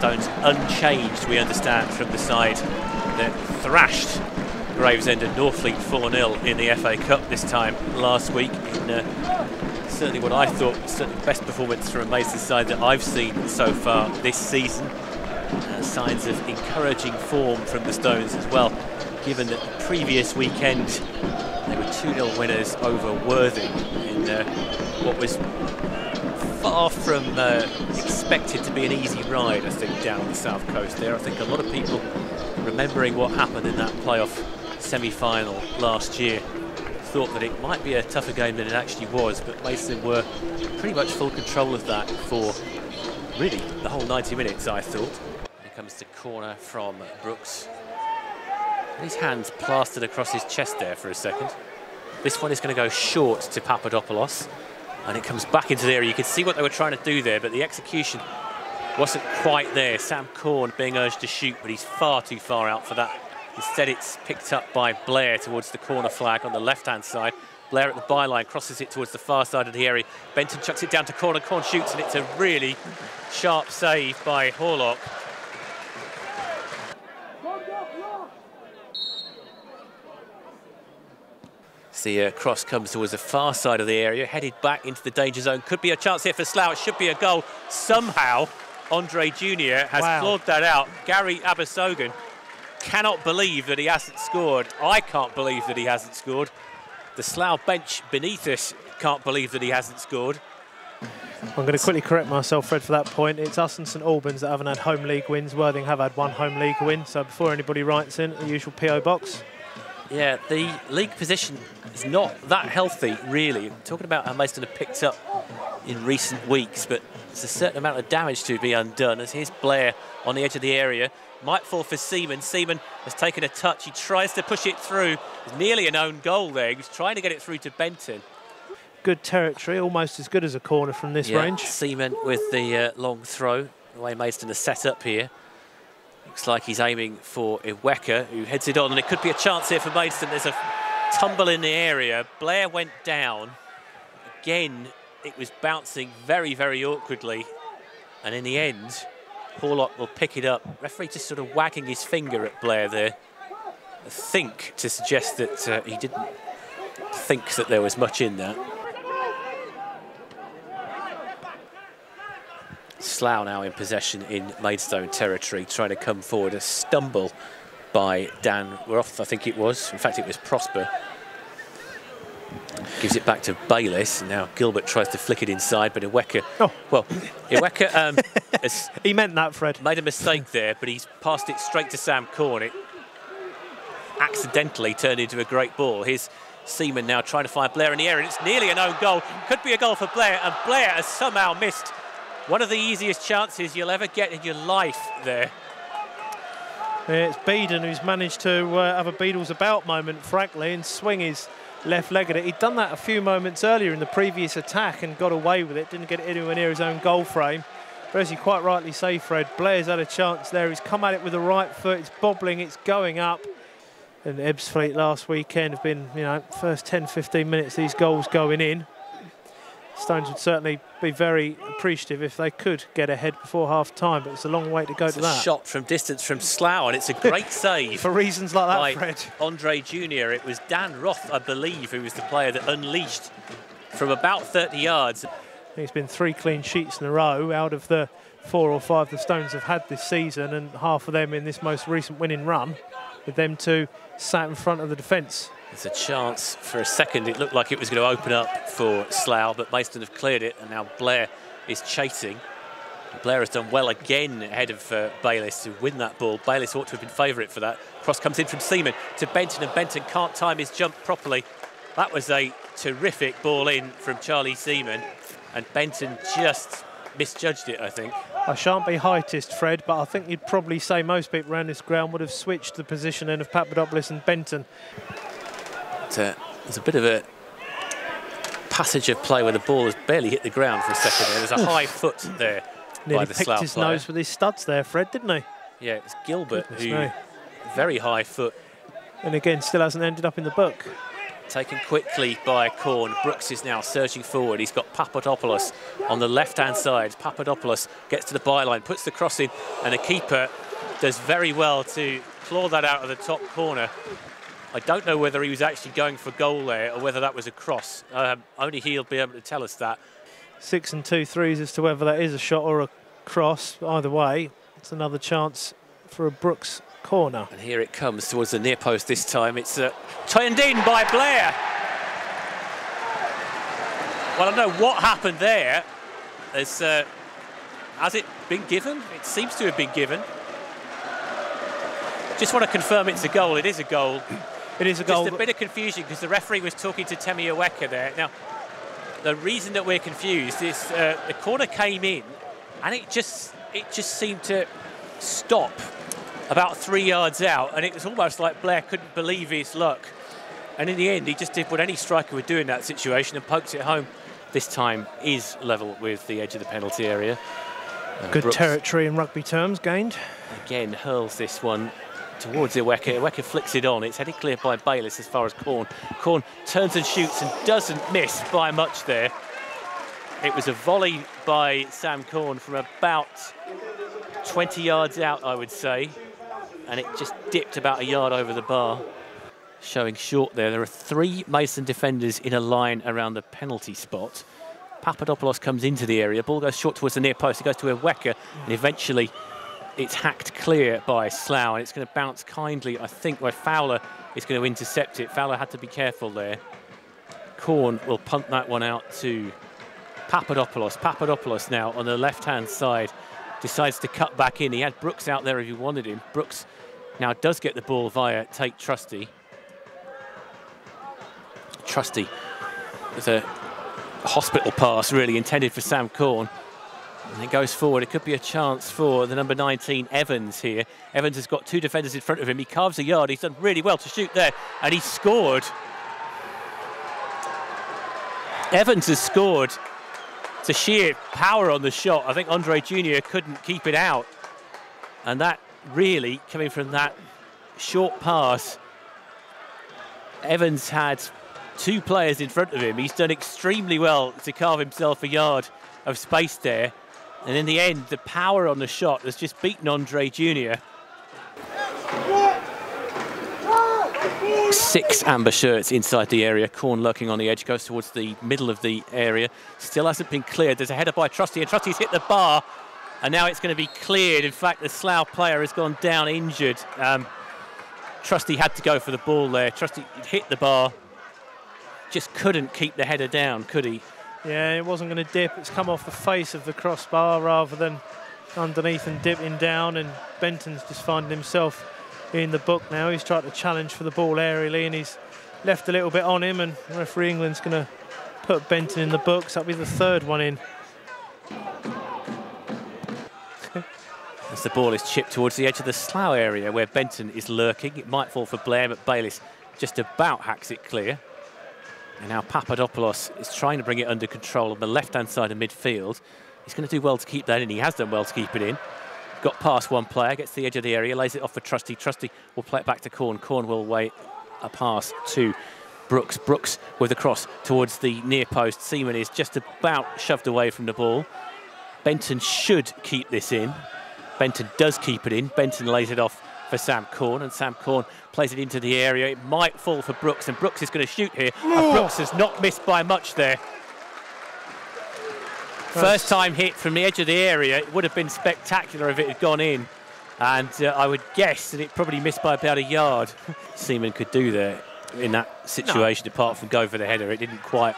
Stones unchanged, we understand, from the side that thrashed Gravesend and Northfleet 4-0 in the FA Cup this time last week, in certainly what I thought was certainly the best performance from a Maidstone side that I've seen so far this season. Signs of encouraging form from the Stones as well, given that the previous weekend they were 2-0 winners over Worthing in what was far from expected to be an easy ride, I think, down the south coast there. I think a lot of people remembering what happened in that playoff semi-final last year thought that it might be a tougher game than it actually was, but Maidstone were pretty much full control of that for really the whole 90 minutes, I thought. Here comes the corner from Brooks. His hands plastered across his chest there for a second. This one is going to go short to Papadopoulos, and it comes back into the area. You can see what they were trying to do there, but the execution wasn't quite there. Sam Corn being urged to shoot, but he's far too far out for that. Instead, it's picked up by Blair towards the corner flag on the left-hand side. Blair at the byline crosses it towards the far side of the area. Benton chucks it down to Corn, and Corn shoots, and it's a really sharp save by Horlock. The cross comes towards the far side of the area, headed back into the danger zone. Could be a chance here for Slough. It should be a goal. Somehow, Andre Jr. has clawed that out. Gary Abasogan cannot believe that he hasn't scored. I can't believe that he hasn't scored. The Slough bench beneath us can't believe that he hasn't scored. I'm going to quickly correct myself, Fred, for that point. It's us and St Albans that haven't had home league wins. Worthing have had one home league win. So before anybody writes in, the usual PO box. Yeah, the league position is not that healthy, really. I'm talking about how Maidstone have picked up in recent weeks, but there's a certain amount of damage to be undone. As here's Blair on the edge of the area. Might fall for Seaman. Seaman has taken a touch. He tries to push it through. There's nearly an own goal there. He was trying to get it through to Benton. Good territory, almost as good as a corner from this range. Seaman with the long throw, the way Maidstone is set up here. Looks like he's aiming for Iweka, who heads it on, and it could be a chance here for Maidstone. There's a tumble in the area. Blair went down. Again, it was bouncing very, very awkwardly. And in the end, Horlock will pick it up. Referee just sort of wagging his finger at Blair there, I think to suggest that he didn't think that there was much in that. Slough now in possession in Maidstone territory, trying to come forward. A stumble by Dan Roth, I think it was. In fact, it was Prosper. Gives it back to Bayliss. Now Gilbert tries to flick it inside, but Iweka... Oh. Well, Iweka has he meant that, Fred. Made a mistake there, but he's passed it straight to Sam Corn. It accidentally turned into a great ball. Here's Seaman now trying to find Blair in the area, and it's nearly an own goal. Could be a goal for Blair, and Blair has somehow missed one of the easiest chances you'll ever get in your life there. It's Beedon who's managed to have a Beadles about moment, frankly, and swing his left leg at it. He'd done that a few moments earlier in the previous attack and got away with it, didn't get it anywhere near his own goal frame. But as you quite rightly say, Fred, Blair's had a chance there. He's come at it with the right foot, it's bobbling, it's going up. And Ebbsfleet last weekend have been, you know, first 10-15 minutes, these goals going in. Stones would certainly be very appreciative if they could get ahead before half-time, but it's a long way to go to that. It's a shot from distance from Slough, and it's a great save. For reasons like that, Fred. Andre Jr. It was Dan Roth, I believe, who was the player that unleashed from about 30 yards. It's been 3 clean sheets in a row out of the 4 or 5 the Stones have had this season, and half of them in this most recent winning run, with them two sat in front of the defence. There's a chance for a second. It looked like it was going to open up for Slough, but Maidstone have cleared it, and now Blair is chasing. Blair has done well again ahead of Bayliss to win that ball. Bayliss ought to have been favourite for that. Cross comes in from Seaman to Benton, and Benton can't time his jump properly. That was a terrific ball in from Charlie Seaman, and Benton just misjudged it, I think. I shan't be heightist, Fred, but I think you'd probably say most people around this ground would have switched the positioning of Papadopoulos and Benton. There's a bit of a passage of play where the ball has barely hit the ground for a second there. There's a high foot there by the Slough player. Nearly picked his nose with his studs there, Fred, didn't he? Yeah, it's Gilbert who, very high foot. And again, still hasn't ended up in the book. taken quickly by Corn. Brooks is now surging forward. He's got Papadopoulos on the left-hand side. Papadopoulos gets to the byline, puts the cross in, and the keeper does very well to claw that out of the top corner. I don't know whether he was actually going for goal there or whether that was a cross. Only he'll be able to tell us that. 6 and 2 threes as to whether that is a shot or a cross. Either way, it's another chance for a Brooks corner. And here it comes towards the near post this time. It's turned in by Blair. Well, I don't know what happened there. Has it been given? It seems to have been given. Just want to confirm it's a goal. It is a goal. It is a goal. Just a bit of confusion because the referee was talking to Temi Oweka there. Now, the reason that we're confused is the corner came in and it just seemed to stop about 3 yards out, and it was almost like Blair couldn't believe his luck. And in the end, he just did what any striker would do in that situation and pokes it home. This time is level with the edge of the penalty area. Good Brooks, territory in rugby terms gained. again, hurls this one towards Oweka. Oweka flicks it on. It's headed clear by Bayliss as far as Corn. Corn turns and shoots and doesn't miss by much there. It was a volley by Sam Corn from about 20 yards out, I would say. And it just dipped about a yard over the bar. Showing short there. There are 3 Maidstone defenders in a line around the penalty spot. Papadopoulos comes into the area. Ball goes short towards the near post. It goes to Oweka, and eventually it's hacked clear by Slough, and it's going to bounce kindly, I think, where Fowler is going to intercept it. Fowler had to be careful there. Corn will punt that one out to Papadopoulos. Papadopoulos now on the left-hand side decides to cut back in. He had Brooks out there if he wanted him. Brooks now does get the ball via Tate Trusty. Trusty with a hospital pass really intended for Sam Corn. And it goes forward. It could be a chance for the number 19, Evans, here. Evans has got 2 defenders in front of him. He carves a yard. He's done really well to shoot there. And he scored. Evans has scored. It's a sheer power on the shot. I think Andre Jr. couldn't keep it out. And that really, coming from that short pass, Evans had 2 players in front of him. He's done extremely well to carve himself a yard of space there. And in the end, the power on the shot has just beaten Andre Jr. 6 amber shirts inside the area. Corn lurking on the edge, goes towards the middle of the area. Still hasn't been cleared. There's a header by Trusty, and Trusty's hit the bar. And now it's going to be cleared. In fact, the Slough player has gone down injured. Trusty had to go for the ball there. Trusty hit the bar. Just couldn't keep the header down, could he? Yeah, it wasn't going to dip. It's come off the face of the crossbar rather than underneath and dipping down, and Benton's just finding himself in the book now. He's tried to challenge for the ball aerially, and he's left a little bit on him, and referee England's going to put Benton in the books. That'll be the 3rd one in. As the ball is chipped towards the edge of the Slough area where Benton is lurking. It might fall for Blair, but Bayliss just about hacks it clear. And now Papadopoulos is trying to bring it under control on the left-hand side of midfield. He's going to do well to keep that in. He has done well to keep it in. Got past one player, gets to the edge of the area, lays it off for Trusty. Trusty will play it back to Corn. Corn will wait a pass to Brooks. Brooks with a cross towards the near post. Seaman is just about shoved away from the ball. Benton should keep this in. Benton does keep it in. Benton lays it off for Sam Corn, and Sam Corn plays it into the area. It might fall for Brooks, and Brooks is going to shoot here. And Brooks has not missed by much there. First time hit from the edge of the area. It would have been spectacular if it had gone in, and I would guess that it probably missed by about a yard. Seaman could do there in that situation, apart from go for the header. It didn't quite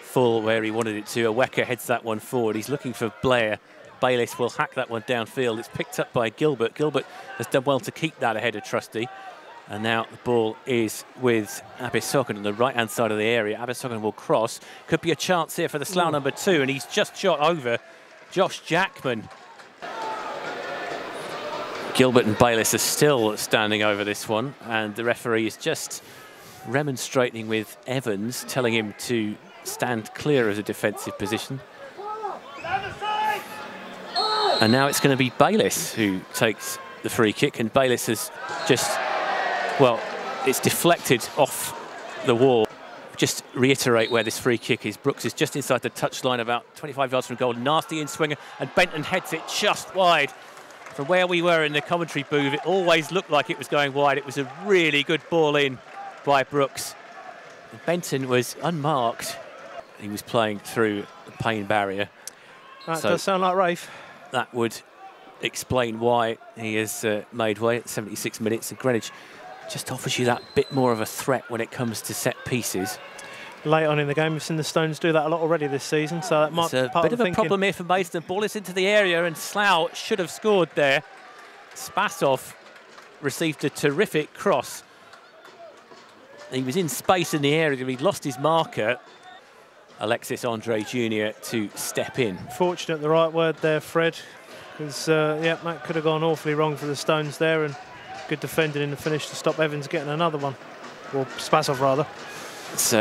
fall where he wanted it to. Oweka heads that one forward. He's looking for Blair. Bayliss will hack that one downfield. It's picked up by Gilbert. Gilbert has done well to keep that ahead of Trusty. And now the ball is with Abisokan on the right-hand side of the area. Abisokan will cross. Could be a chance here for the Slough number 2, and he's just shot over Josh Jackman. Gilbert and Bayliss are still standing over this one, and the referee is just remonstrating with Evans, telling him to stand clear of the defensive position. And now it's going to be Bayliss who takes the free kick, and Bayliss has just, well, it's deflected off the wall. just reiterate where this free kick is. Brooks is just inside the touchline, about 25 yards from goal. Nasty in-swinger, and Benton heads it just wide. From where we were in the commentary booth, it always looked like it was going wide. It was a really good ball in by Brooks. And Benton was unmarked. He was playing through the pain barrier. That does sound like Rafe. That would explain why he has made way at 76 minutes. And Greenwich just offers you that bit more of a threat when it comes to set pieces. Late on in the game, we've seen the Stones do that a lot already this season, so that might be part of a problem here for Maidstone. Ball is into the area, and Slough should have scored there. Spasov received a terrific cross. He was in space in the area, he'd lost his marker. Alexis Andre Jr. to step in. Fortunate, the right word there, Fred, because yeah, that could have gone awfully wrong for the Stones there, and good defending in the finish to stop Evans getting another one, or Spasov rather. It's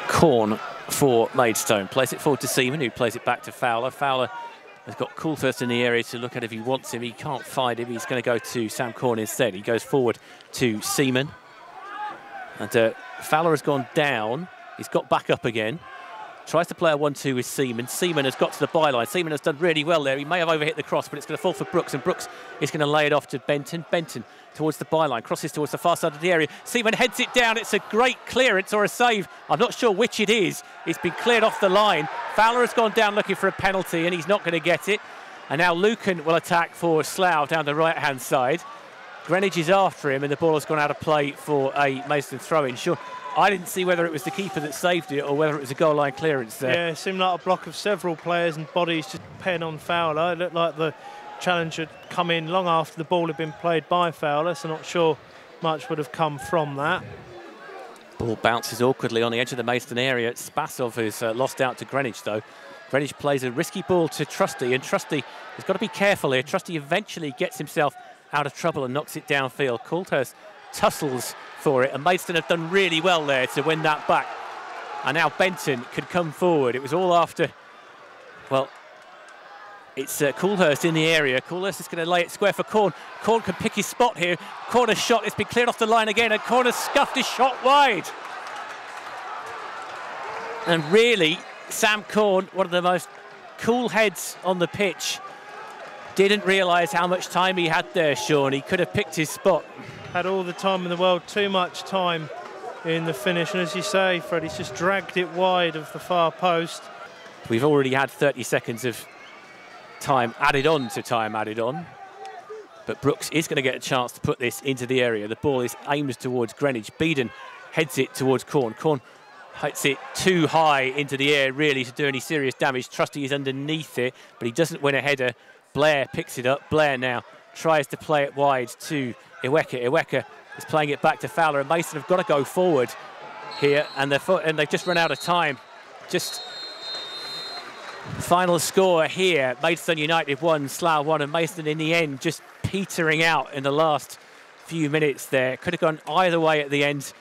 Corn for Maidstone. Plays it forward to Seaman, who plays it back to Fowler. Fowler has got Coulthurst in the area to look at if he wants him. He can't find him. He's going to go to Sam Corn instead. He goes forward to Seaman. And Fowler has gone down. He's got back up again. Tries to play a 1-2 with Seaman. Seaman has got to the byline. Seaman has done really well there. He may have overhit the cross, but it's going to fall for Brooks, and Brooks is going to lay it off to Benton. Benton towards the byline, crosses towards the far side of the area. Seaman heads it down. It's a great clearance or a save. I'm not sure which it is. It's been cleared off the line. Fowler has gone down looking for a penalty, and he's not going to get it. And now Lucan will attack for Slough down the right-hand side. Greenwich is after him, and the ball has gone out of play for a Maidstone throw-in. Sure, I didn't see whether it was the keeper that saved it or whether it was a goal line clearance there. Yeah, it seemed like a block of several players and bodies just pen on Fowler. It looked like the challenge had come in long after the ball had been played by Fowler, so not sure much would have come from that. Ball bounces awkwardly on the edge of the Maidstone area. Spasov is lost out to Greenwich, though. Greenwich plays a risky ball to Trusty, and Trusty has got to be careful here. Trusty eventually gets himself out of trouble and knocks it downfield. Coulthurst tussles for it, and Maidstone have done really well there to win that back. And now Benton can come forward. It was all after, well, it's Coulthurst in the area. Coulthurst is going to lay it square for Corn. Corn can pick his spot here. Corner's shot, it's been cleared off the line again, and Corn has scuffed his shot wide. And really, Sam Corn, one of the most cool heads on the pitch, didn't realise how much time he had there, Sean. He could have picked his spot. Had all the time in the world, too much time in the finish. And as you say, Fred, he's just dragged it wide of the far post. We've already had 30 seconds of time added on to time added on. But Brooks is going to get a chance to put this into the area. The ball is aimed towards Greenwich. Beeden heads it towards Corn. Corn hits it too high into the air, really, to do any serious damage. Trusty is underneath it, but he doesn't win a header. Blair picks it up. Blair now tries to play it wide to Iweka. Iweka is playing it back to Fowler, and Maidstone have got to go forward here, and they've just run out of time. Just final score here: Maidstone United 1, Slough 1, and Maidstone in the end just petering out in the last few minutes there. Could have gone either way at the end.